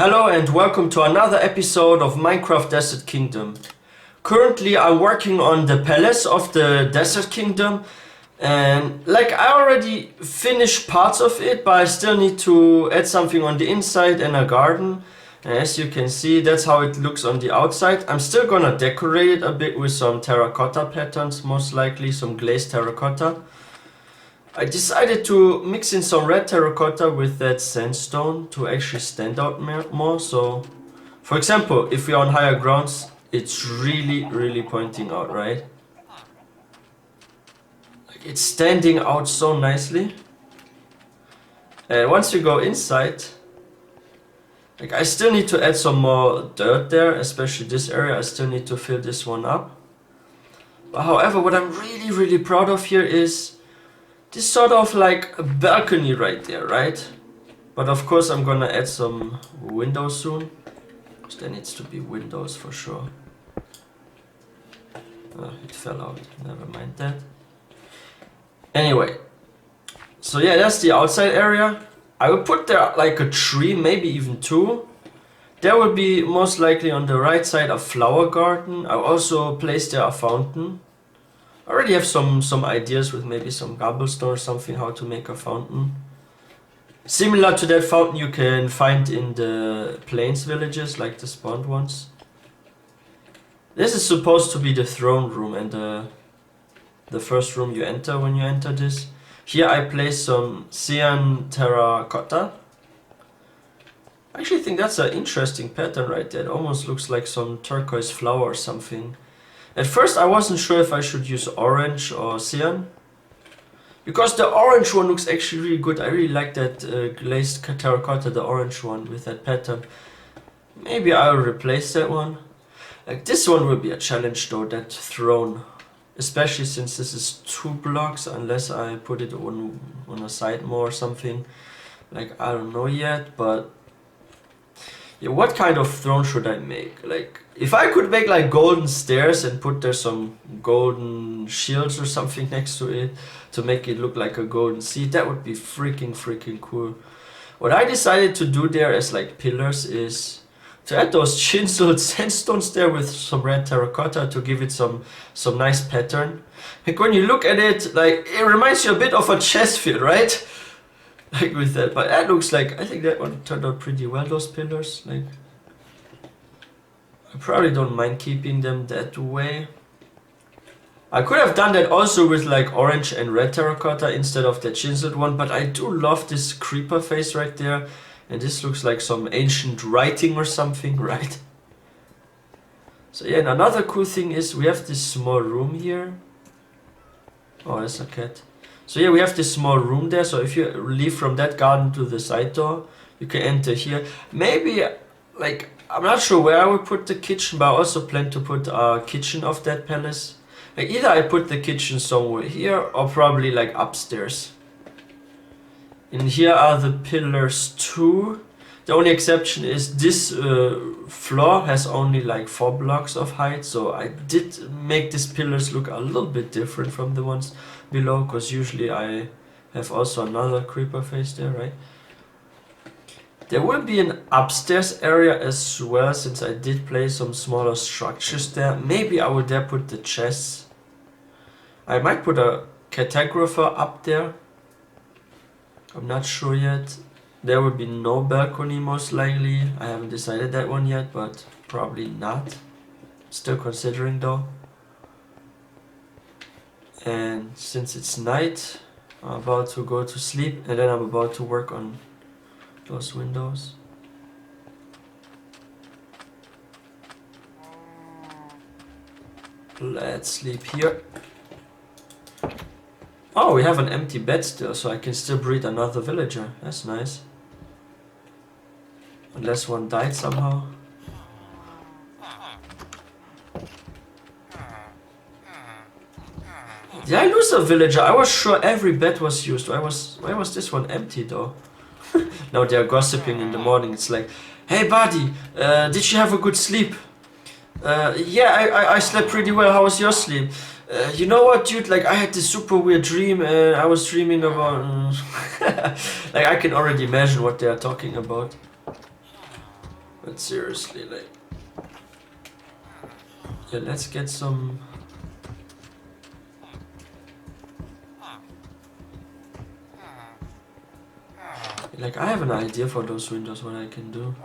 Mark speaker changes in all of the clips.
Speaker 1: Hello and welcome to another episode of Minecraft Desert Kingdom. Currently I'm working on the palace of the Desert Kingdom and I already finished parts of it, but I still need to add something on the inside and a garden. And as you can see, that's how it looks on the outside. I'm still gonna decorate it a bit with some terracotta patterns, most likely some glazed terracotta. I decided to mix in some red terracotta with that sandstone to actually stand out more. So, for example, if we're on higher grounds, it's really pointing out, right? Like it's standing out so nicely. And once we go inside, I still need to add some more dirt there, especially this area. I still need to fill this one up. But however, what I'm really proud of here is this sort of like a balcony right there, right? But of course I'm gonna add some windows soon, because there needs to be windows for sure. It fell out, never mind that. Anyway, so yeah, that's the outside area. I will put there like a tree, maybe even two. There will be most likely on the right side a flower garden. I'll also place there a fountain. I already have some ideas with maybe some cobblestone or something how to make a fountain. Similar to that fountain you can find in the plains villages, like the spawned ones. This is supposed to be the throne room and the first room you enter when you enter this. Here I placed some cyan terracotta. I actually think that's an interesting pattern right there. It almost looks like some turquoise flower or something. At first I wasn't sure if I should use orange or cyan, because the orange one looks actually really good. I really like that glazed terracotta, the orange one with that pattern. Maybe I'll replace that one. Like this one will be a challenge though, that throne. Especially since this is 2 blocks, unless I put it on a side more or something. Like I don't know yet, but yeah, what kind of throne should I make? Like, if I could make like golden stairs and put there some golden shields or something next to it to make it look like a golden sea, that would be freaking cool. What I decided to do there as like pillars is to add those chiseled sandstones there with some red terracotta to give it some nice pattern. Like when you look at it, like it reminds you a bit of a chess field, right? Like with that, but that looks like, I think that one turned out pretty well, those pillars. Like, I probably don't mind keeping them that way. I could have done that also with like orange and red terracotta instead of the chiseled one, but I do love this creeper face right there. And this looks like some ancient writing or something, right? So yeah, and another cool thing is we have this small room here. Oh, there's a cat. So yeah, we have this small room there, so if you leave from that garden to the side door, you can enter here. Maybe, like, I'm not sure where I will put the kitchen, but I also plan to put a kitchen of that palace. Like, either I put the kitchen somewhere here, or probably like upstairs. And here are the pillars too. The only exception is this floor has only like 4 blocks of height, so I did make these pillars look a little bit different from the ones below, because usually I have also another creeper face there, right? There will be an upstairs area as well, since I did place some smaller structures there. Maybe I will there put the chests. I might put a cartographer up there. I'm not sure yet. There will be no balcony most likely. I haven't decided that one yet, but probably not. Still considering though. And since it's night, I'm about to go to sleep and then I'm about to work on those windows. Let's sleep here. Oh, we have an empty bed still, so I can still breed another villager. That's nice. Unless one died somehow. Did I lose a villager? I was sure every bed was used. Why was this one empty though? Now they're gossiping in the morning. It's like, hey buddy, did you have a good sleep? Yeah, I slept pretty well. How was your sleep? You know what, dude? Like, I had this super weird dream. I was dreaming about. Like, I can already imagine what they are talking about. But seriously, like, yeah, let's get some. Like, I have an idea for those windows, what I can do.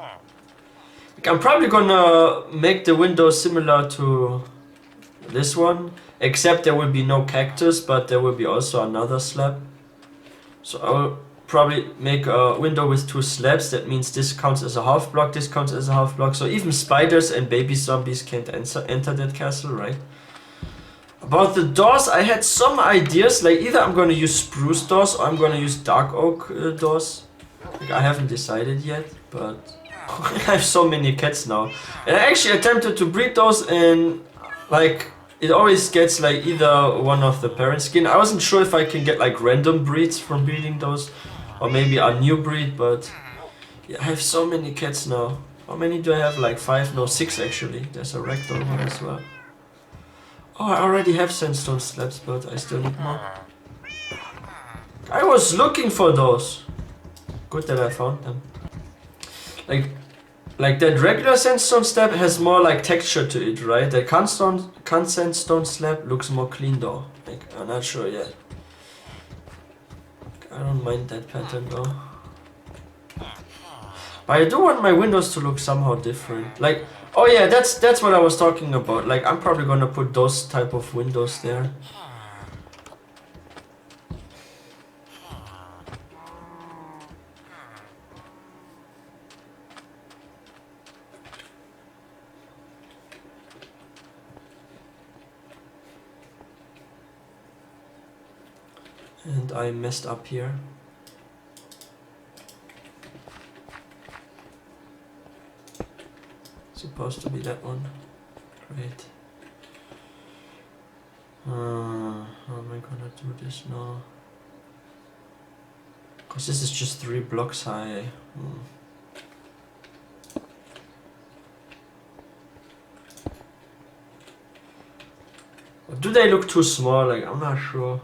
Speaker 1: Like, I'm probably gonna make the windows similar to this one, except there will be no cactus, but there will be also another slab. So I will probably make a window with 2 slabs. That means this counts as a half block, this counts as a half block. So even spiders and baby zombies can't enter that castle, right? About the doors, I had some ideas. Like, either I'm gonna use spruce doors or I'm gonna use dark oak doors. Like, I haven't decided yet, but I have so many cats now. And I actually attempted to breed those, and like, it always gets like either one of the parent skin. I wasn't sure if I can get like random breeds from breeding those, or maybe a new breed, but yeah, I have so many cats now. How many do I have? Like 5? No, 6 actually. There's a ragdoll one as well. Oh, I already have sandstone slabs, but I still need more. I was looking for those. Good that I found them. Like that regular sandstone slab has more like texture to it, right? The sandstone slab looks more clean though. Like, I'm not sure yet. I don't mind that pattern though. But I do want my windows to look somehow different. Like, oh yeah, that's what I was talking about. Like, I'm probably gonna put those type of windows there. And I messed up here. Supposed to be that one. Great. How am I gonna do this now? Cause this is just 3 blocks high. Or do they look too small? Like, I'm not sure.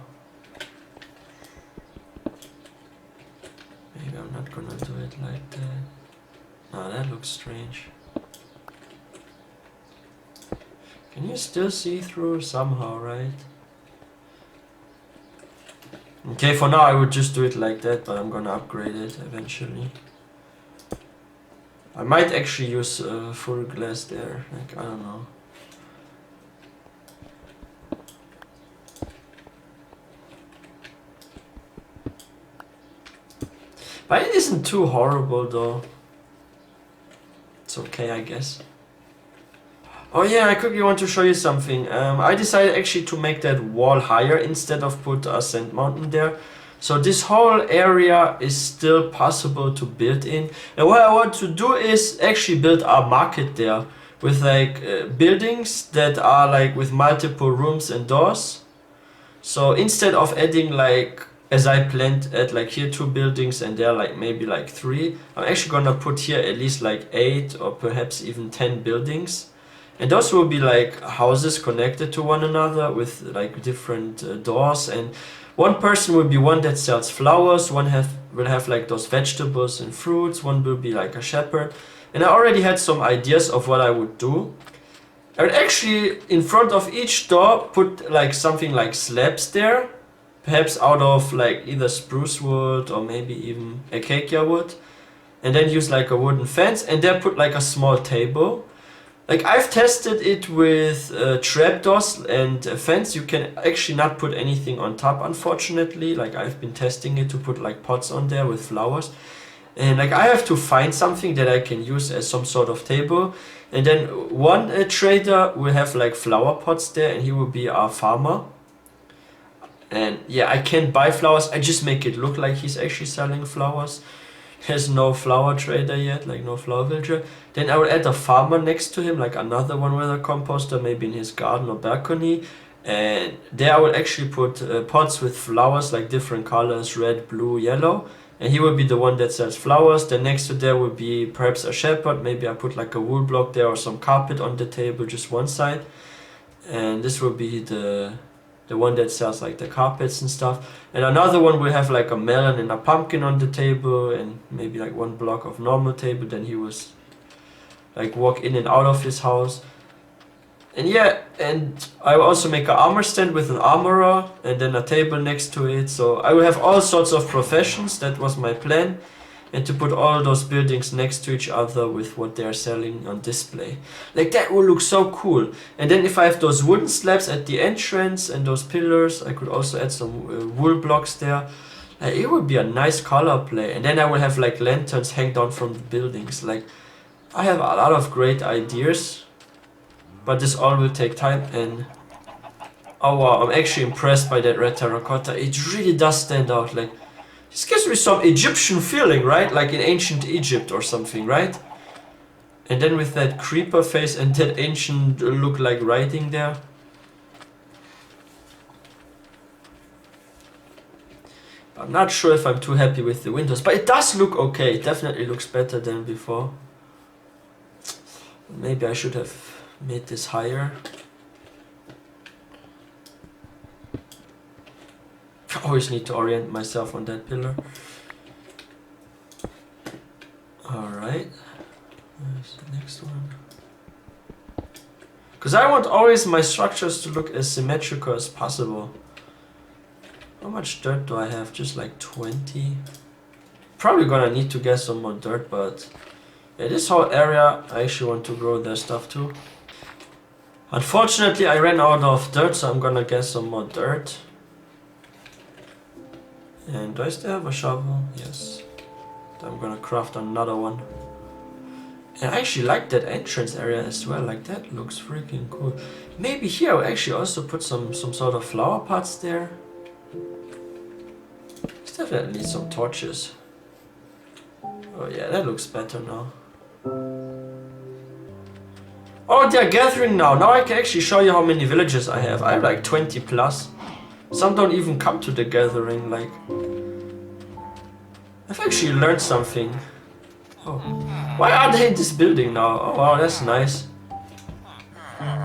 Speaker 1: Maybe I'm not gonna do it like that. No, that looks strange. Can you still see through somehow, right? Okay, for now I would just do it like that, but I'm gonna upgrade it eventually. I might actually use full glass there, like, I don't know. But it isn't too horrible though. It's okay, I guess. Oh yeah, I quickly want to show you something. I decided actually to make that wall higher instead of put a sand mountain there. So this whole area is still possible to build in. And what I want to do is actually build a market there with like buildings that are like with multiple rooms and doors. So instead of adding like, as I planned, at like here 2 buildings and there like maybe like 3, I'm actually gonna put here at least like 8 or perhaps even 10 buildings. And those will be like houses connected to one another with like different doors, and one person will be one that sells flowers, one will have like those vegetables and fruits, one will be like a shepherd. And I already had some ideas of what I would do. I would actually, in front of each door, put like something like slabs there, perhaps out of like either spruce wood or maybe even acacia wood, and then use like a wooden fence, and there put like a small table. Like, I've tested it with trapdoors and a fence. You can actually not put anything on top, unfortunately. Like, I've been testing it to put like pots on there with flowers. And like, I have to find something that I can use as some sort of table. And then one trader will have like flower pots there, and he will be our farmer. And yeah, I can't buy flowers. I just make it look like he's actually selling flowers. There's no flower trader yet, like no flower villager. Then I will add a farmer next to him, like another one with a composter, maybe in his garden or balcony. And there I will actually put pots with flowers, like different colors, red, blue, yellow. And he will be the one that sells flowers. Then next to there will be perhaps a shepherd. Maybe I put like a wool block there or some carpet on the table, just one side. And this will be the one that sells like the carpets and stuff. And another one will have like a melon and a pumpkin on the table, and maybe like one block of normal table. Then he was like walk in and out of his house. And yeah, and I will also make an armor stand with an armorer and then a table next to it. So I will have all sorts of professions. That was my plan. And to put all those buildings next to each other with what they are selling on display. Like that will look so cool. And then if I have those wooden slabs at the entrance and those pillars, I could also add some wool blocks there. It would be a nice color play. And then I will have like lanterns hang down from the buildings. Like, I have a lot of great ideas. But this all will take time, and oh wow, I'm actually impressed by that red terracotta. It really does stand out. Like, this gives me some Egyptian feeling, right? Like in ancient Egypt or something, right? And then with that creeper face and that ancient look like writing there. I'm not sure if I'm too happy with the windows, but it does look okay. It definitely looks better than before. Maybe I should have made this higher. I always need to orient myself on that pillar. Alright. Where's the next one? Because I want always my structures to look as symmetrical as possible. How much dirt do I have? Just like 20. Probably gonna need to get some more dirt, but yeah, this whole area I actually want to grow their stuff too. Unfortunately, I ran out of dirt, so I'm gonna get some more dirt. And do I still have a shovel? Yes. I'm gonna craft another one. And I actually like that entrance area as well. Like, that looks freaking cool. Maybe here I'll actually also put some sort of flower pots there. Let's definitely need some torches. Oh yeah, that looks better now. Oh, they're gathering now. Now I can actually show you how many villages I have. I have like 20 plus. Some don't even come to the gathering. Like, I've actually learned something. Oh, why are they in this building now? Oh wow, that's nice.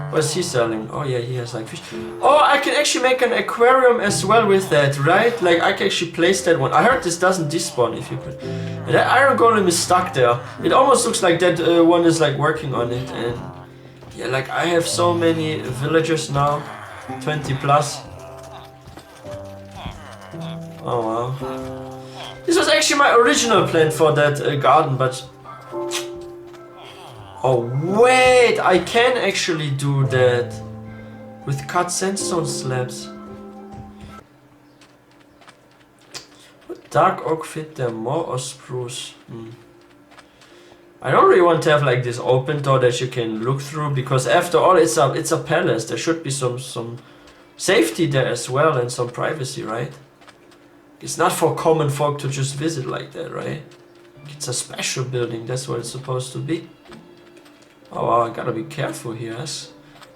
Speaker 1: What is he selling? Oh yeah, he has like fish. Oh, I can actually make an aquarium as well with that, right? Like, I can actually place that one. I heard this doesn't despawn if you put. And that iron golem is stuck there. It almost looks like that one is like working on it. And yeah, like, I have so many villagers now. 20 plus. Oh wow. This was actually my original plan for that garden, but... Oh wait, I can actually do that with cut sandstone slabs. Would dark oak fit there more or spruce? I don't really want to have like this open door that you can look through, because after all it's a palace. There should be some safety there as well and some privacy, right? It's not for common folk to just visit like that, right? It's a special building, that's what it's supposed to be. Oh wow, I gotta be careful here.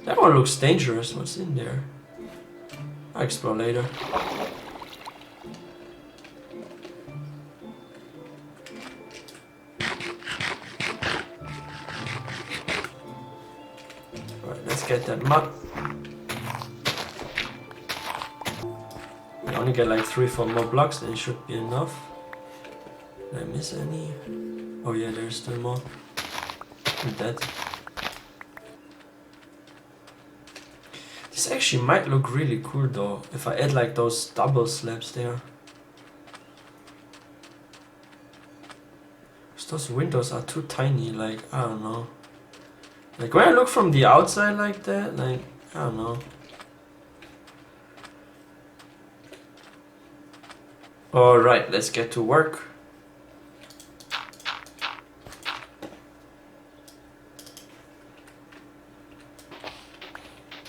Speaker 1: That one looks dangerous. What's in there? I'll explore later. Alright, let's get that mud. We only get like 3-4 more blocks, then it should be enough. Did I miss any? Oh yeah, there's still more. With that. This actually might look really cool though, if I add like those double slabs there. Those windows are too tiny, like, I don't know. Like, when I look from the outside like that, like, I don't know. Alright, let's get to work.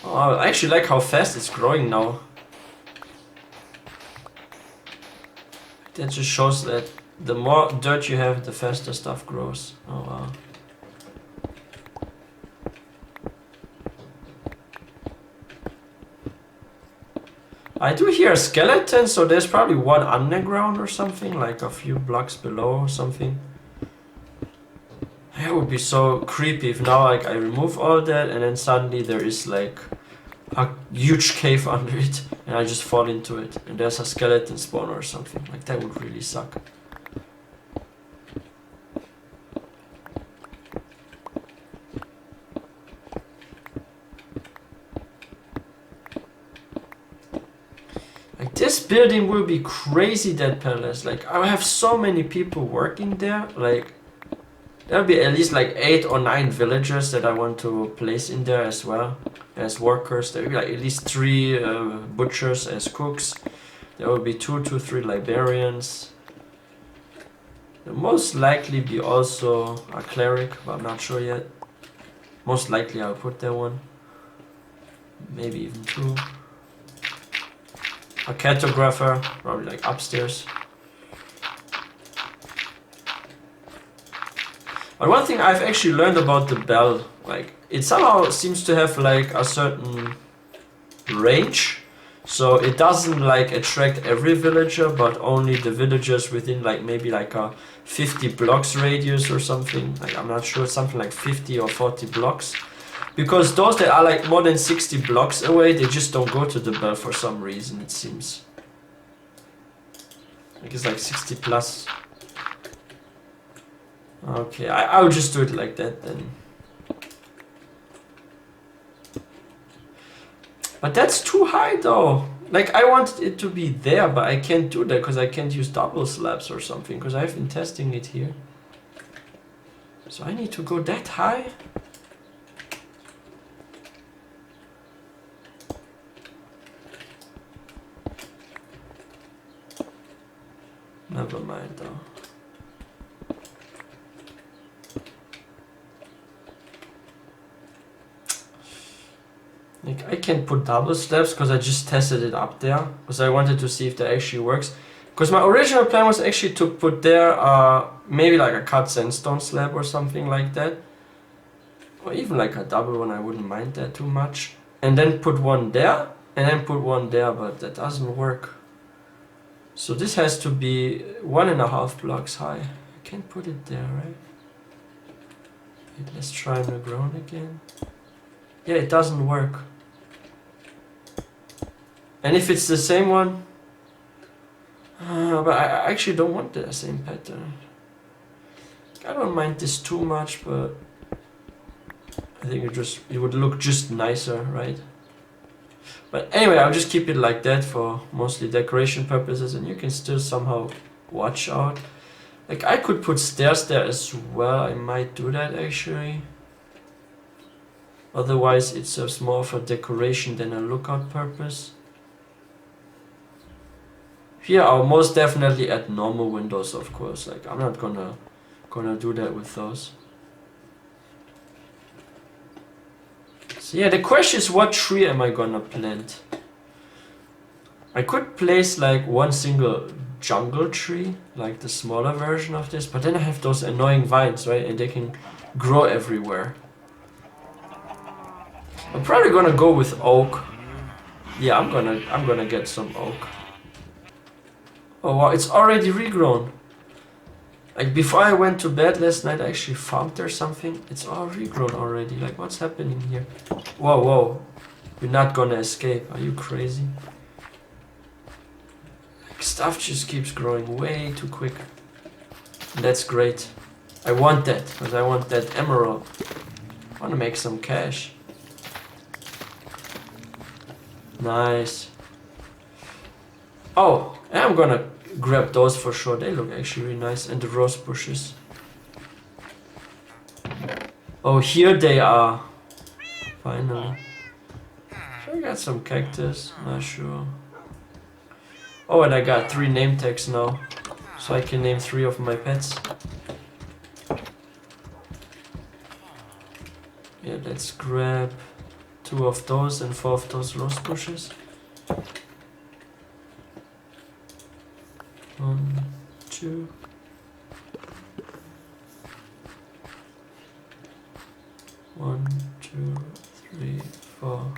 Speaker 1: Oh, I actually like how fast it's growing now. That just shows that the more dirt you have, the faster stuff grows. Oh wow. I do hear a skeleton, so there's probably one underground or something, like a few blocks below or something. It would be so creepy if now like I remove all that and then suddenly there is like a huge cave under it and I just fall into it and there's a skeleton spawner or something. Like, that would really suck. building will be crazy, that palace. Like, I have so many people working there. Like, there'll be at least like 8 or 9 villagers that I want to place in there as well. As workers. There will be like at least 3 butchers as cooks. There will be 2 to 3 librarians. There'll most likely be also a cleric, but I'm not sure yet. Most likely I'll put there one. Maybe even 2. A cartographer, probably like upstairs. But one thing I've actually learned about the bell, like, it somehow seems to have like a certain range. So it doesn't like attract every villager, but only the villagers within like maybe like a 50 blocks radius or something. Like, I'm not sure, something like 50 or 40 blocks. Because those that are like more than 60 blocks away, they just don't go to the bell for some reason, it seems. Like, it's like 60 plus. Okay, I'll just do it like that then. But that's too high though. Like, I want it to be there, but I can't do that because I can't use double slabs or something, because I've been testing it here. So I need to go that high? Never mind though. Like, I can put double slabs because I just tested it up there, because I wanted to see if that actually works. Because my original plan was actually to put there maybe like a cut sandstone slab or something like that, or even like a double one. I wouldn't mind that too much, and then put one there and then put one there, but that doesn't work. So this has to be 1.5 blocks high. I can't put it there, right? Wait, let's try the ground again. Yeah, it doesn't work. And if it's the same one, but I actually don't want the same pattern. I don't mind this too much, but I think it would look just nicer, right? But anyway, I'll just keep it like that for mostly decoration purposes, and you can still somehow watch out. Like, I could put stairs there as well. I might do that actually. Otherwise, it serves more for decoration than a lookout purpose. Here I'll most definitely add normal windows, of course. Like, I'm not gonna do that with those. So yeah, the question is, what tree am I gonna plant? I could place like one single jungle tree, like the smaller version of this, but then I have those annoying vines, right? And they can grow everywhere. I'm probably gonna go with oak. Yeah, I'm gonna get some oak. Oh wow, it's already regrown. Like, before I went to bed last night, I actually found there something. It's all regrown already. Like, what's happening here? Whoa, whoa. You're not gonna escape. Are you crazy? Like, stuff just keeps growing way too quick. And that's great. I want that, because I want that emerald. I want to make some cash. Nice. Oh, and I'm gonna grab those for sure. They look actually really nice. And the rose bushes. Oh, here they are. Finally. So I got some cactus. Not sure. Oh, and I got 3 name tags now. So I can name 3 of my pets. Yeah, let's grab 2 of those and 4 of those rose bushes. 1, 2. One, 2, 3, 4.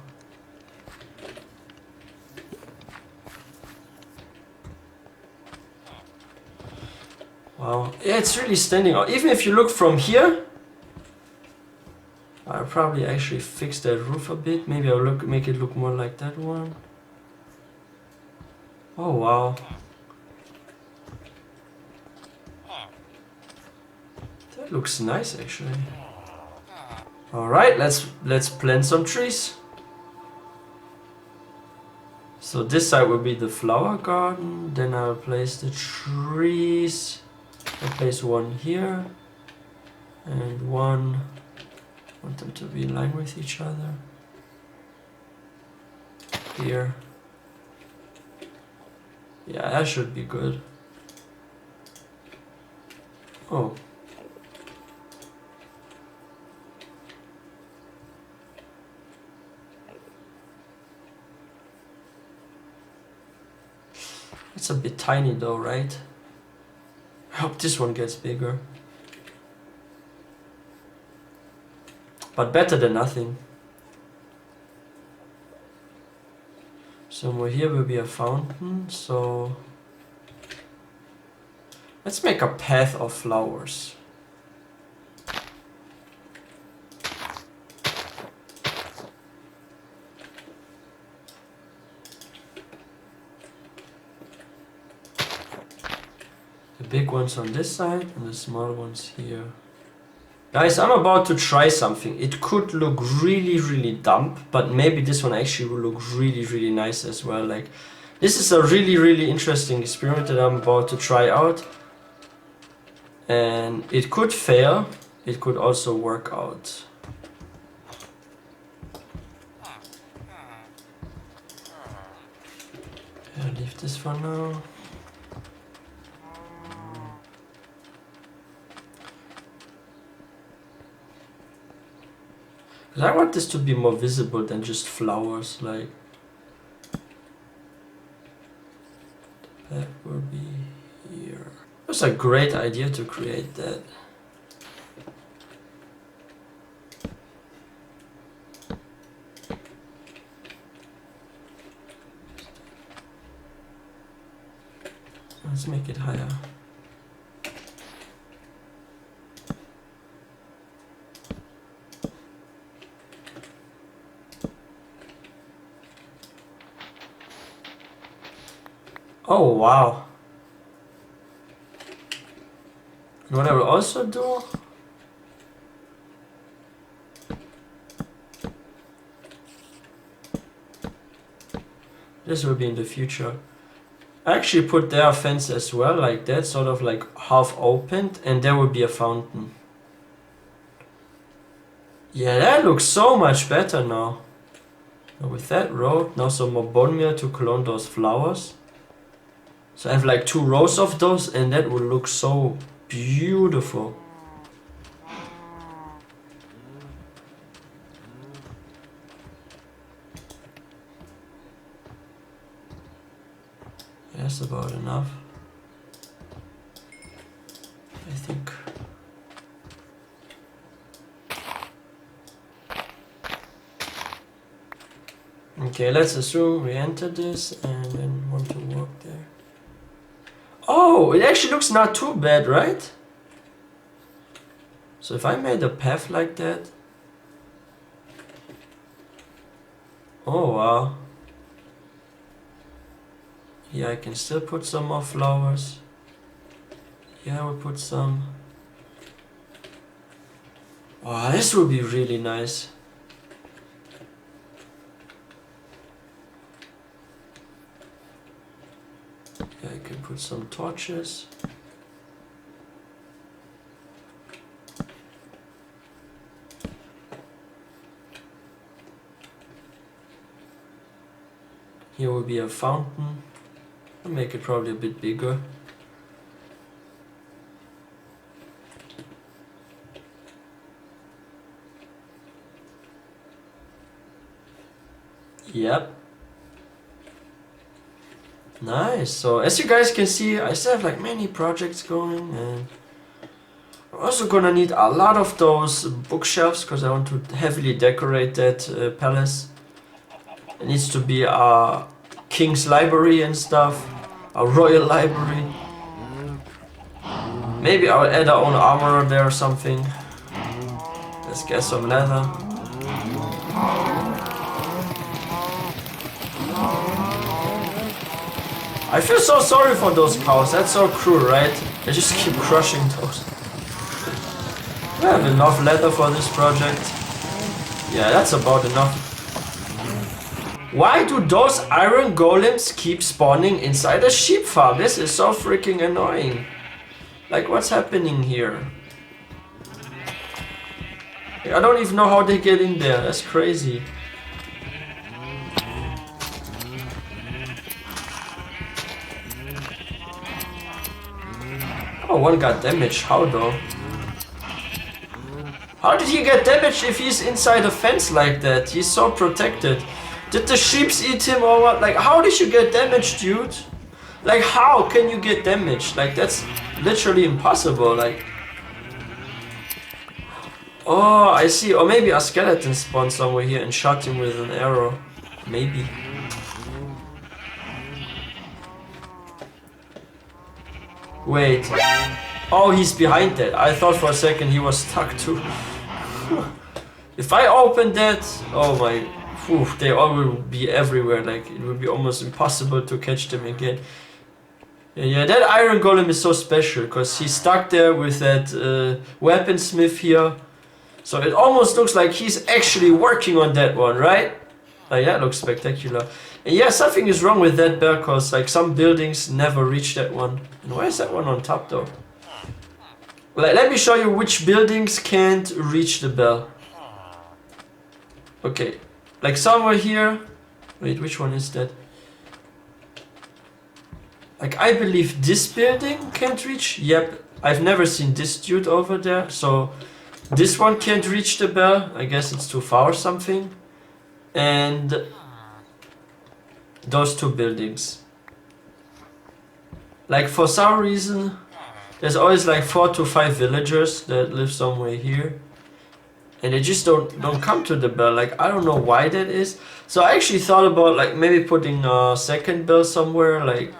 Speaker 1: Wow, yeah, it's really standing out. Even if you look from here, I'll probably actually fix that roof a bit. Maybe I'll make it look more like that one. Oh wow. That looks nice actually. Alright, let's plant some trees. So this side will be the flower garden. Then I'll place the trees. I'll place one here and one. I want them to be in line with each other. Here. Yeah, that should be good. Oh. It's a bit tiny though, right? I hope this one gets bigger. But better than nothing. Somewhere here will be a fountain, so let's make a path of flowers. The big ones on this side and the small ones here. Guys, I'm about to try something. It could look really dumb, but maybe this one actually will look really nice as well. Like, this is a really interesting experiment that I'm about to try out. And it could fail, it could also work out. I'll leave this for now. I want this to be more visible than just flowers, like that will be here. That's a great idea to create that. Let's make it higher. Oh wow. And what I will also do, this will be in the future. I actually put there a fence as well, like that, sort of like half opened, and there will be a fountain. Yeah, that looks so much better now. Now with that road, now some more bone meal to clone those flowers. So I have like 2 rows of those, and that will look so beautiful. That's about enough, I think. Okay, let's assume we enter this and then want to walk there. Oh, it actually looks not too bad, right? So if I made a path like that. Oh wow. Yeah, I can still put some more flowers. Yeah, we'll put some. Wow, this will be really nice. Yeah, I can put some torches. Here will be a fountain. I'll make it probably a bit bigger. Yep. Nice. So as you guys can see, I still have like many projects going, and I'm also gonna need a lot of those bookshelves because I want to heavily decorate that palace. It needs to be a king's library and stuff, a royal library. Maybe I'll add our own armor there or something. Let's get some leather. I feel so sorry for those cows, that's so cruel, right? They just keep crushing those. We have enough leather for this project. Yeah, that's about enough. Why do those iron golems keep spawning inside a sheep farm? This is so freaking annoying. Like, what's happening here? I don't even know how they get in there. That's crazy. Oh, one got damaged. How though? How did he get damaged if he's inside a fence like that? He's so protected. Did the sheeps eat him or what? Like, how did you get damaged, dude? Like, how can you get damaged? Like, that's literally impossible. Like, oh, I see. Or maybe a skeleton spawned somewhere here and shot him with an arrow. Maybe. Wait. Oh, he's behind that. I thought for a second he was stuck too. If I open that, oh my, whew, they all will be everywhere. Like, it would be almost impossible to catch them again. Yeah, that iron golem is so special because he's stuck there with that weaponsmith here. So it almost looks like he's actually working on that one, right? Like, that looks spectacular. And yeah, something is wrong with that bell because like some buildings never reach that one. And why is that one on top though? Like, let me show you which buildings can't reach the bell. Okay, like somewhere here. Wait, which one is that? Like, I believe this building can't reach. Yep, I've never seen this dude over there. So this one can't reach the bell. I guess it's too far or something. And those two buildings. Like, for some reason, there's always like 4 to 5 villagers that live somewhere here. And they just don't come to the bell. Like, I don't know why that is. So I actually thought about like maybe putting a second bell somewhere. Like,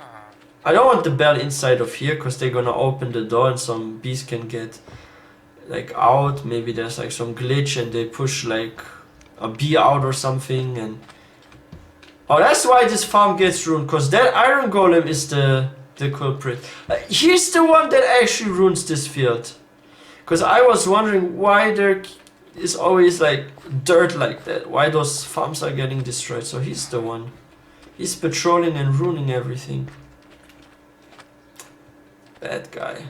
Speaker 1: I don't want the bell inside of here because they're gonna open the door and some bees can get like out. Maybe there's like some glitch and they push like a bee out or something. And oh, that's why this farm gets ruined, because that iron golem is the culprit. He's the one that actually ruins this field. Because I was wondering why there is always like dirt like that. Why those farms are getting destroyed. So he's the one. He's patrolling and ruining everything. Bad guy.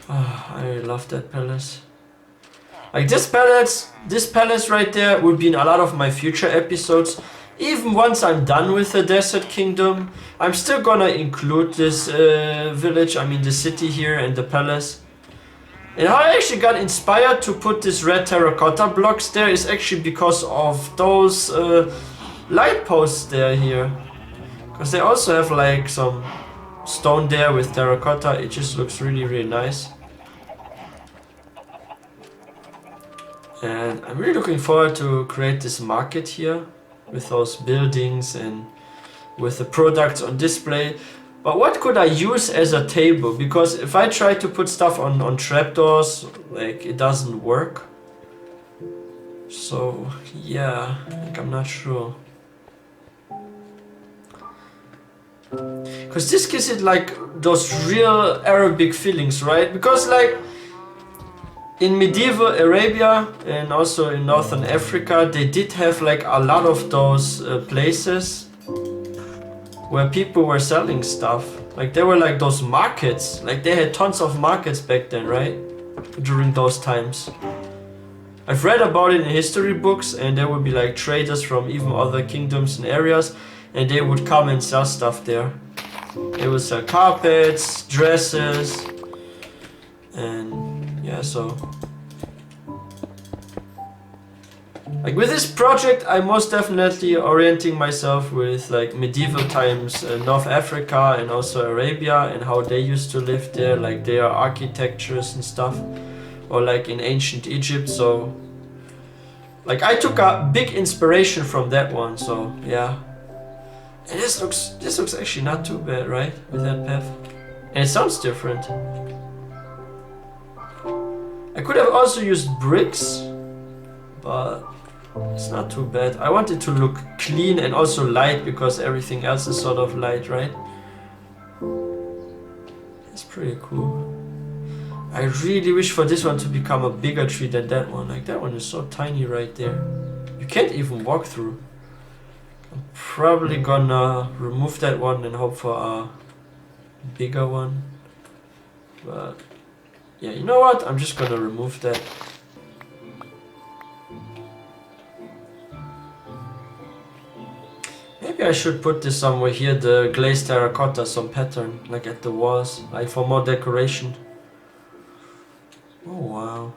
Speaker 1: Oh, I love that palace. Like, this palace right there would be in a lot of my future episodes. Even once I'm done with the Desert Kingdom, I'm still gonna include this village, I mean the city here and the palace. And how I actually got inspired to put this red terracotta blocks there is actually because of those light posts there here. Because they also have like some stone there with terracotta. It just looks really, really nice. And I'm really looking forward to create this market here with those buildings and with the products on display. But what could I use as a table? Because if I try to put stuff on trapdoors, like, it doesn't work. So yeah, like, I'm not sure. Because this gives it like those real Arabic feelings, right? Because like in medieval Arabia and also in Northern Africa, they did have like a lot of those places where people were selling stuff. Like, there were like those markets. Like, they had tons of markets back then, right? During those times. I've read about it in history books, and there would be like traders from even other kingdoms and areas, and they would come and sell stuff there. They would sell carpets, dresses, and yeah, so like with this project, I'm most definitely orienting myself with like medieval times, North Africa and also Arabia, and how they used to live there, like their architectures and stuff, or like in ancient Egypt. So like I took a big inspiration from that one. So yeah, and this looks actually not too bad, right? With that path, and it sounds different. I could have also used bricks, but it's not too bad. I want it to look clean and also light, because everything else is sort of light, right? It's pretty cool. I really wish for this one to become a bigger tree than that one. Like that one is so tiny right there. You can't even walk through. I'm probably gonna remove that one and hope for a bigger one. But yeah, you know what? I'm just gonna remove that. Maybe I should put this somewhere here, the glazed terracotta, some pattern, like at the walls, like for more decoration. Oh wow.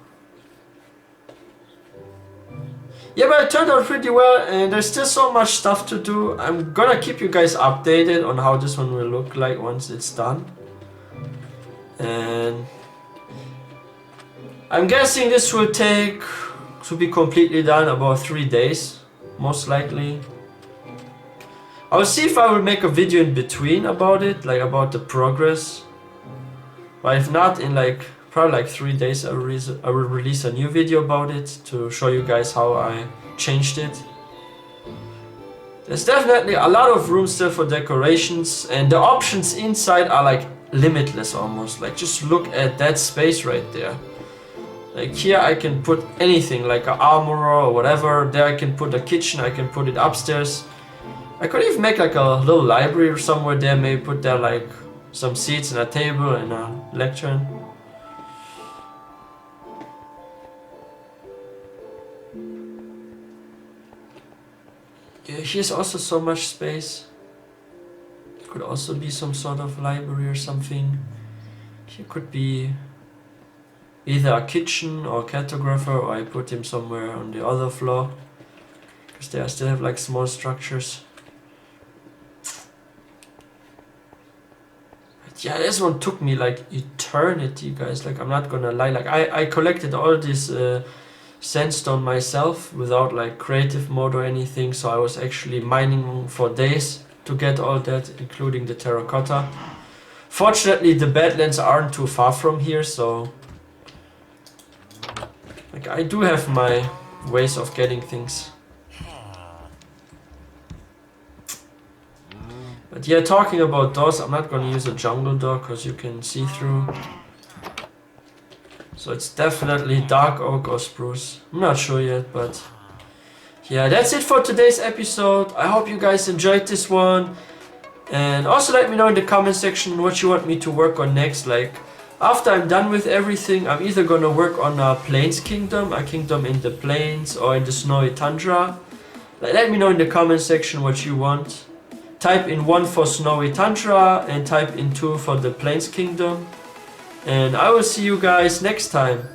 Speaker 1: Yeah, but it turned out pretty well, and there's still so much stuff to do. I'm gonna keep you guys updated on how this one will look like once it's done. And I'm guessing this will take, to be completely done, about 3 days, most likely. I'll see if I will make a video in between about it, like about the progress. But if not, in like probably like 3 days I will release a new video about it to show you guys how I changed it. There's definitely a lot of room still for decorations, and the options inside are like limitless almost. Like just look at that space right there. Like here I can put anything, like an armorer or whatever. There I can put a kitchen, I can put it upstairs. I could even make like a little library or somewhere there, maybe put there like some seats and a table and a lectern. Yeah, here's also so much space. Could also be some sort of library or something. Here could be either a kitchen or a cartographer, or I put him somewhere on the other floor. Because there I still have like small structures. But yeah, this one took me like eternity, guys. Like I'm not gonna lie. Like I collected all this sandstone myself without like creative mode or anything. So I was actually mining for days to get all that, including the terracotta. Fortunately, the Badlands aren't too far from here, so like I do have my ways of getting things. But yeah, talking about doors, I'm not gonna use a jungle door because you can see through. So it's definitely dark oak or spruce. I'm not sure yet, but yeah, that's it for today's episode. I hope you guys enjoyed this one. And also let me know in the comment section what you want me to work on next. Like, after I'm done with everything, I'm either gonna work on a plains kingdom, a kingdom in the plains or in the snowy tundra. Like, let me know in the comment section what you want. Type in 1 for snowy tundra and type in 2 for the plains kingdom. And I will see you guys next time.